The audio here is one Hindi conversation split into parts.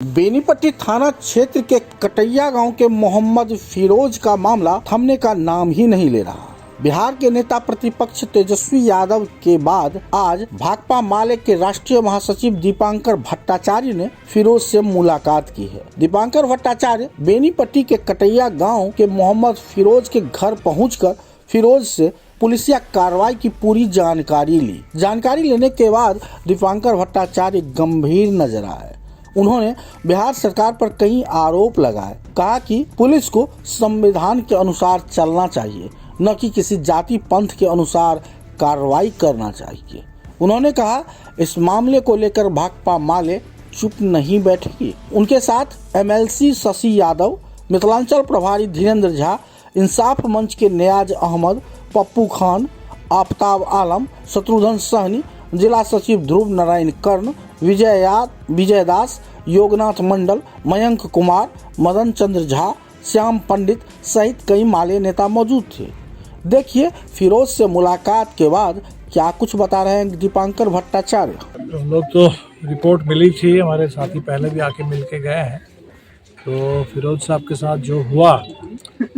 बेनीपट्टी थाना क्षेत्र के कटैया गांव के मोहम्मद फिरोज का मामला थमने का नाम ही नहीं ले रहा। बिहार के नेता प्रतिपक्ष तेजस्वी यादव के बाद आज भाकपा माले के राष्ट्रीय महासचिव दीपांकर भट्टाचार्य ने फिरोज से मुलाकात की है। दीपांकर भट्टाचार्य बेनीपट्टी के कटैया गांव के मोहम्मद फिरोज के घर पहुंचकर फिरोज से पुलिसिया कार्रवाई की पूरी जानकारी ली। जानकारी लेने के बाद दीपांकर भट्टाचार्य गंभीर नजर आए। उन्होंने बिहार सरकार पर कई आरोप लगाए, कहा कि पुलिस को संविधान के अनुसार चलना चाहिए, न कि किसी जाति पंथ के अनुसार कार्रवाई करना चाहिए। उन्होंने कहा इस मामले को लेकर भाकपा माले चुप नहीं बैठेगी। उनके साथ एमएलसी शशि यादव, मिथिलांचल प्रभारी धीरेन्द्र झा, इंसाफ मंच के नियाज अहमद, पप्पू खान, आफताब आलम, शत्रुघ्न सहनी, जिला सचिव ध्रुव नारायण कर्ण, विजय दास, योगनाथ मंडल, मयंक कुमार, मदन चंद्र झा, श्याम पंडित सहित कई माले नेता मौजूद थे। देखिए फिरोज से मुलाकात के बाद क्या कुछ बता रहे हैं दीपांकर भट्टाचार्य। हम लोग तो रिपोर्ट मिली थी, हमारे साथी पहले भी आके मिल के गए हैं। तो फिरोज साहब के साथ जो हुआ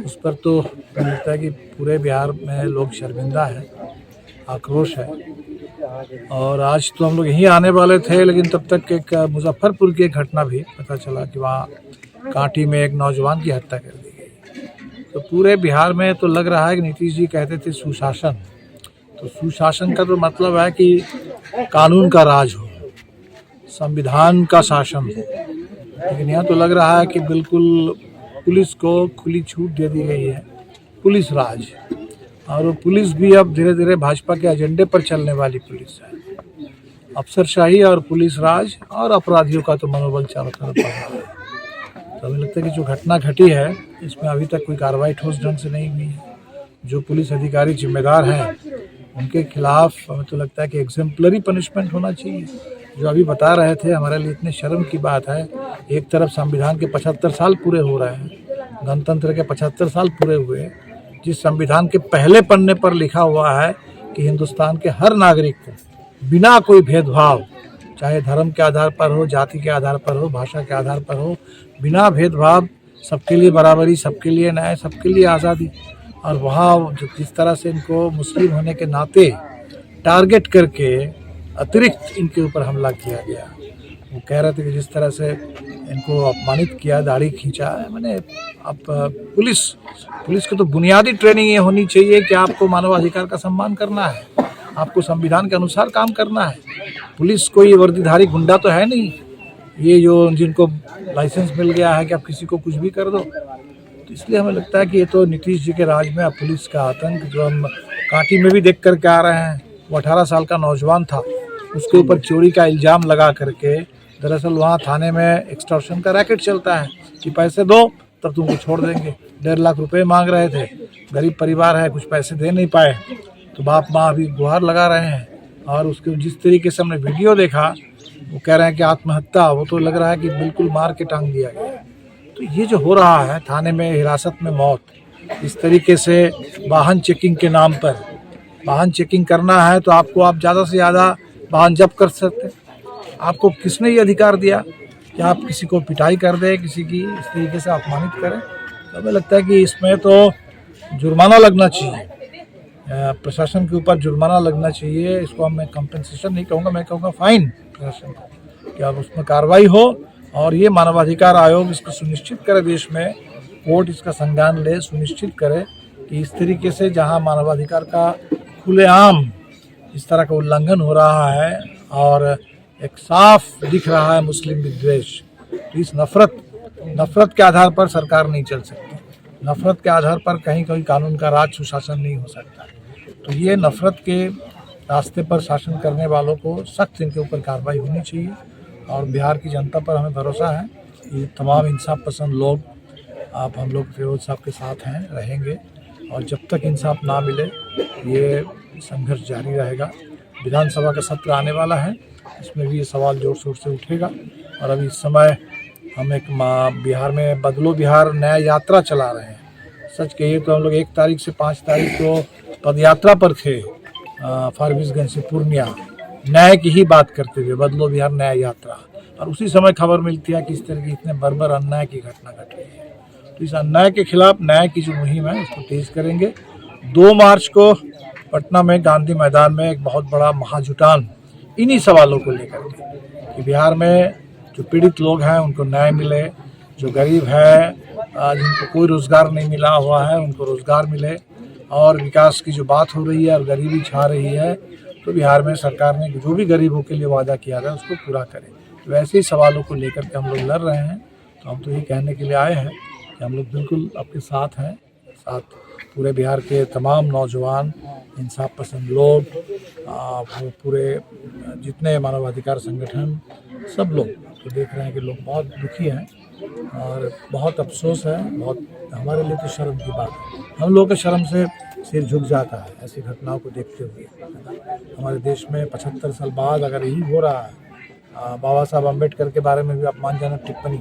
उस पर तो लगता है कि पूरे बिहार में लोग शर्मिंदा है, आक्रोश है। और आज तो हम लोग यहीं आने वाले थे, लेकिन तब तक एक मुजफ्फरपुर की एक घटना भी पता चला कि वहाँ कांटी में एक नौजवान की हत्या कर दी गई। तो पूरे बिहार में तो लग रहा है कि नीतीश जी कहते थे सुशासन, तो सुशासन का तो मतलब है कि कानून का राज हो, संविधान का शासन हो। लेकिन यहाँ तो लग रहा है कि बिल्कुल पुलिस को खुली छूट दे दी गई है, पुलिस राज। और वो पुलिस भी अब धीरे धीरे भाजपा के एजेंडे पर चलने वाली पुलिस है। अफसरशाही और पुलिस राज और अपराधियों का तो मनोबल चारों तरफ बढ़ रहा है। तो हमें लगता है कि जो घटना घटी है इसमें अभी तक कोई कार्रवाई ठोस ढंग से नहीं हुई है। जो पुलिस अधिकारी जिम्मेदार हैं उनके खिलाफ हमें तो लगता है कि एग्जेम्पलरी पनिशमेंट होना चाहिए। जो अभी बता रहे थे, हमारे लिए इतने शर्म की बात है, एक तरफ संविधान के 75 साल पूरे हो रहे हैं, गणतंत्र के 75 साल पूरे हुए, जिस संविधान के पहले पन्ने पर लिखा हुआ है कि हिंदुस्तान के हर नागरिक को बिना कोई भेदभाव, चाहे धर्म के आधार पर हो, जाति के आधार पर हो, भाषा के आधार पर हो, बिना भेदभाव सबके लिए बराबरी, सबके लिए न्याय, सबके लिए आज़ादी। और वहाँ जिस तरह से इनको मुस्लिम होने के नाते टारगेट करके अतिरिक्त इनके ऊपर हमला किया गया। वो कह रहे थे कि जिस तरह से इनको अपमानित किया, दाढ़ी खींचा, मैंने अब पुलिस को तो बुनियादी ट्रेनिंग ये होनी चाहिए कि आपको मानवाधिकार का सम्मान करना है, आपको संविधान के अनुसार काम करना है। पुलिस कोई वर्दीधारी गुंडा तो है नहीं, ये जो जिनको लाइसेंस मिल गया है कि आप किसी को कुछ भी कर दो। तो इसलिए हमें लगता है कि ये तो नीतीश जी के राज में अब पुलिस का आतंक जो हम कांटी में भी देख करके आ रहे हैं। वो 18 साल का नौजवान था, उसके ऊपर चोरी का इल्ज़ाम लगा करके, दरअसल वहाँ थाने में एक्सटॉर्शन का रैकेट चलता है कि पैसे दो तब तुमको छोड़ देंगे। 1.5 लाख रुपए मांग रहे थे, गरीब परिवार है, कुछ पैसे दे नहीं पाए, तो बाप माँ अभी गुहार लगा रहे हैं। और उसके जिस तरीके से हमने वीडियो देखा, वो कह रहे हैं कि आत्महत्या, वो तो लग रहा है कि बिल्कुल मार के टांग दिया गया। तो ये जो हो रहा है, थाने में हिरासत में मौत, इस तरीके से वाहन चेकिंग के नाम पर, वाहन चेकिंग करना है तो आपको आप ज़्यादा से ज़्यादा वाहन जब्त कर सकते। आपको किसने ये अधिकार दिया कि आप किसी को पिटाई कर दें, किसी की इस तरीके से अपमानित करें? तो हमें लगता है कि इसमें तो जुर्माना लगना चाहिए, प्रशासन के ऊपर जुर्माना लगना चाहिए। इसको मैं कंपनसेशन नहीं कहूँगा, मैं कहूँगा फाइन प्रशासन को, कि अब उसमें कार्रवाई हो। और ये मानवाधिकार आयोग इसको सुनिश्चित करे, देश में कोर्ट इसका संज्ञान ले, सुनिश्चित करे कि इस तरीके से जहाँ मानवाधिकार का खुलेआम इस तरह का उल्लंघन हो रहा है और एक साफ दिख रहा है मुस्लिम विद्वेष, तो इस नफरत के आधार पर सरकार नहीं चल सकती। नफरत के आधार पर कहीं कहीं कानून का राज सुशासन नहीं हो सकता। तो ये नफरत के रास्ते पर शासन करने वालों को सख्त इनके ऊपर कार्रवाई होनी चाहिए। और बिहार की जनता पर हमें भरोसा है कि तमाम इंसाफ पसंद लोग, आप हम लोग फिरोज साहब के साथ हैं, रहेंगे। और जब तक इंसाफ ना मिले ये संघर्ष जारी रहेगा। विधानसभा का सत्र आने वाला है, इसमें भी ये सवाल जोर शोर से उठेगा। और अभी इस समय हम एक बिहार में बदलो बिहार न्याय यात्रा चला रहे हैं। सच कहिए तो हम लोग 1 तारीख से 5 तारीख को पदयात्रा पर थे, फारबिसगंज से पूर्णिया, न्याय की ही बात करते हुए, बदलो बिहार न्याय यात्रा। और उसी समय खबर मिलती है कि इस तरह की इतने बर्बर अन्याय की घटना घट रही है। तो इस अन्याय के खिलाफ न्याय की जो मुहिम है उसको तेज करेंगे। 2 मार्च को पटना में गांधी मैदान में एक बहुत बड़ा महाजुटान इन्हीं सवालों को लेकर के कि बिहार में जो पीड़ित लोग हैं उनको न्याय मिले, जो गरीब है जिनको कोई रोजगार नहीं मिला हुआ है उनको रोजगार मिले, और विकास की जो बात हो रही है और गरीबी छा रही है तो बिहार में सरकार ने जो भी गरीबों के लिए वादा किया था उसको पूरा करे। तो ऐसे ही सवालों को लेकर के हम लोग लड़ रहे हैं। तो हम तो ये कहने के लिए आए हैं कि हम लोग बिल्कुल आपके साथ हैं, साथ पूरे बिहार के तमाम नौजवान, इंसाफ पसंद लोग, पूरे जितने मानवाधिकार संगठन, सब लोग तो देख रहे हैं कि लोग बहुत दुखी हैं और बहुत अफसोस है। बहुत हमारे लिए तो शर्म की बात है, हम लोग के शर्म से सिर झुक जाता है ऐसी घटनाओं को देखते हुए। हमारे देश में 75 साल बाद अगर यही हो रहा है, बाबा साहब अम्बेडकर के बारे में भी अपमानजनक टिप्पणी,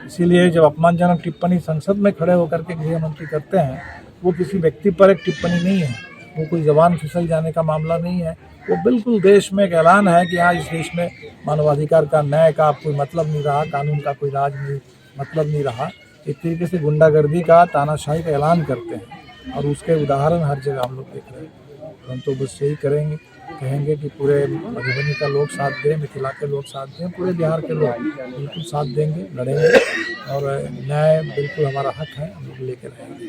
इसीलिए जब अपमानजनक टिप्पणी संसद में खड़े होकर के गृह मंत्री करते हैं, वो किसी व्यक्ति पर एक टिप्पणी नहीं है, वो कोई जबान फिसल जाने का मामला नहीं है, वो बिल्कुल देश में एक ऐलान है कि हाँ इस देश में मानवाधिकार का, न्याय का कोई मतलब नहीं रहा, कानून का कोई राज नहीं मतलब नहीं रहा। एक तरीके से गुंडागर्दी का, तानाशाही का ऐलान करते हैं और उसके उदाहरण हर जगह हम लोग देख रहे हैं। तो हम तो बस यही कहेंगे कि पूरे मधुबनी का लोग साथ दें, मिथिला के लोग साथ दें, पूरे बिहार के लोग बिल्कुल साथ देंगे, लड़ेंगे और न्याय बिल्कुल हमारा हक है, हम लोग लेकर रहेंगे।